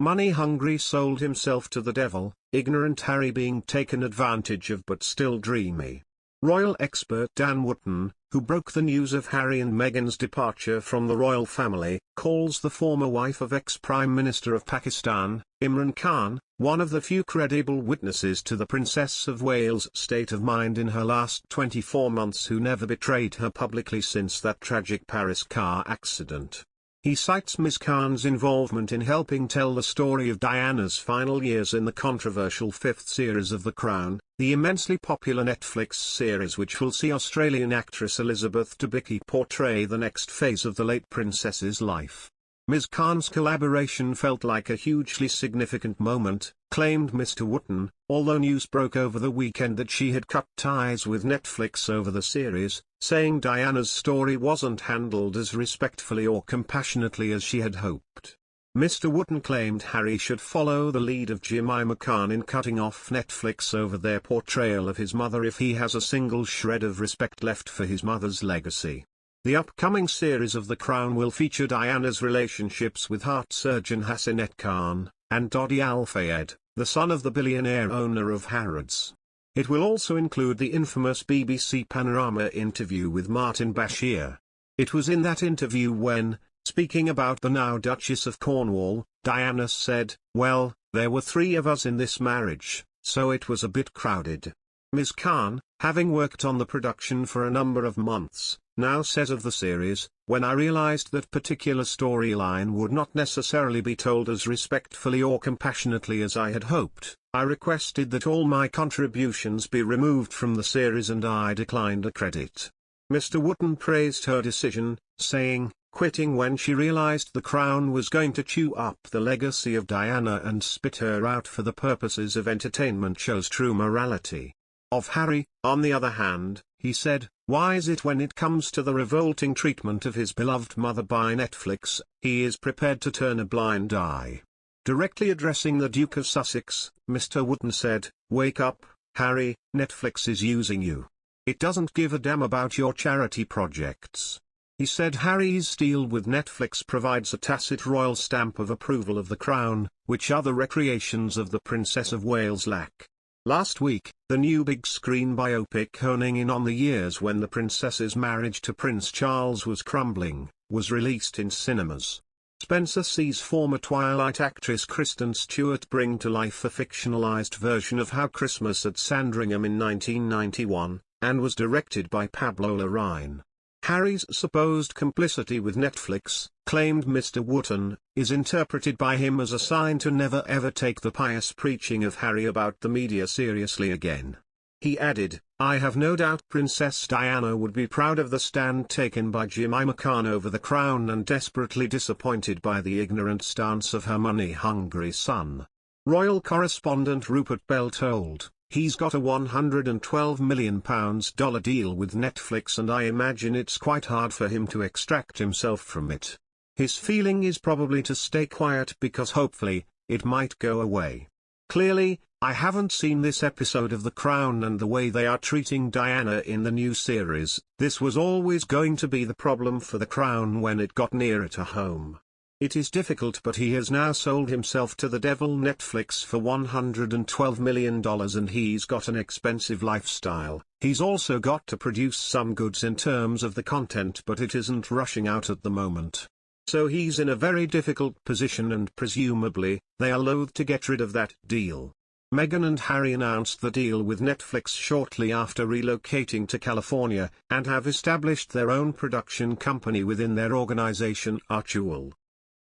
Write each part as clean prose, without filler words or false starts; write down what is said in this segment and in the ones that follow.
Money-hungry sold himself to the devil, ignorant Harry being taken advantage of but still dreamy. Royal expert Dan Wootton, who broke the news of Harry and Meghan's departure from the royal family, calls the former wife of ex-Prime Minister of Pakistan, Imran Khan, one of the few credible witnesses to the Princess of Wales' state of mind in her last 24 months, who never betrayed her publicly since that tragic Paris car accident. He cites Ms. Khan's involvement in helping tell the story of Diana's final years in the controversial fifth series of The Crown, the immensely popular Netflix series which will see Australian actress Elizabeth Debicki portray the next phase of the late princess's life. Ms. Khan's collaboration felt like a hugely significant moment, claimed Mr. Wootton, although news broke over the weekend that she had cut ties with Netflix over the series, saying Diana's story wasn't handled as respectfully or compassionately as she had hoped. Mr. Wootton claimed Harry should follow the lead of Jemima Khan in cutting off Netflix over their portrayal of his mother if he has a single shred of respect left for his mother's legacy. The upcoming series of The Crown will feature Diana's relationships with heart surgeon Hassanet Khan, and Dodi Al-Fayed, the son of the billionaire owner of Harrods. It will also include the infamous BBC Panorama interview with Martin Bashir. It was in that interview when, speaking about the now Duchess of Cornwall, Diana said, "Well, there were 3 of us in this marriage, so it was a bit crowded." Ms. Khan, having worked on the production for a number of months, now says of the series, "When I realized that particular storyline would not necessarily be told as respectfully or compassionately as I had hoped, I requested that all my contributions be removed from the series and I declined a credit." Mr. Wootton praised her decision, saying, "Quitting when she realized the Crown was going to chew up the legacy of Diana and spit her out for the purposes of entertainment shows true morality." Of Harry, on the other hand, he said, "Why is it when it comes to the revolting treatment of his beloved mother by Netflix, he is prepared to turn a blind eye?" Directly addressing the Duke of Sussex, Mr. Wootton said, "Wake up, Harry, Netflix is using you. It doesn't give a damn about your charity projects." He said Harry's deal with Netflix provides a tacit royal stamp of approval of the Crown, which other recreations of the Princess of Wales lack. Last week, the new big-screen biopic honing in on the years when the princess's marriage to Prince Charles was crumbling, was released in cinemas. Spencer sees former Twilight actress Kristen Stewart bring to life a fictionalized version of How Christmas at Sandringham in 1991, and was directed by Pablo Larraín. Harry's supposed complicity with Netflix, claimed Mr. Wootton, is interpreted by him as a sign to never ever take the pious preaching of Harry about the media seriously again. He added, "I have no doubt Princess Diana would be proud of the stand taken by Jemima Khan over the Crown and desperately disappointed by the ignorant stance of her money-hungry son." Royal correspondent Rupert Bell told, "He's got a $112 million deal with Netflix and I imagine it's quite hard for him to extract himself from it. His feeling is probably to stay quiet because hopefully, it might go away. Clearly, I haven't seen this episode of The Crown and the way they are treating Diana in the new series. This was always going to be the problem for The Crown when it got nearer to home. It is difficult, but he has now sold himself to the devil Netflix for $112 million and he's got an expensive lifestyle. He's also got to produce some goods in terms of the content, but it isn't rushing out at the moment. So he's in a very difficult position and presumably, they are loath to get rid of that deal." Meghan and Harry announced the deal with Netflix shortly after relocating to California, and have established their own production company within their organization Archewell.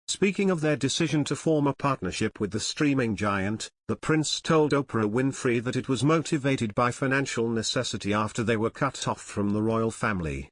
Speaking of their decision to form a partnership with the streaming giant, the prince told Oprah Winfrey that it was motivated by financial necessity after they were cut off from the royal family.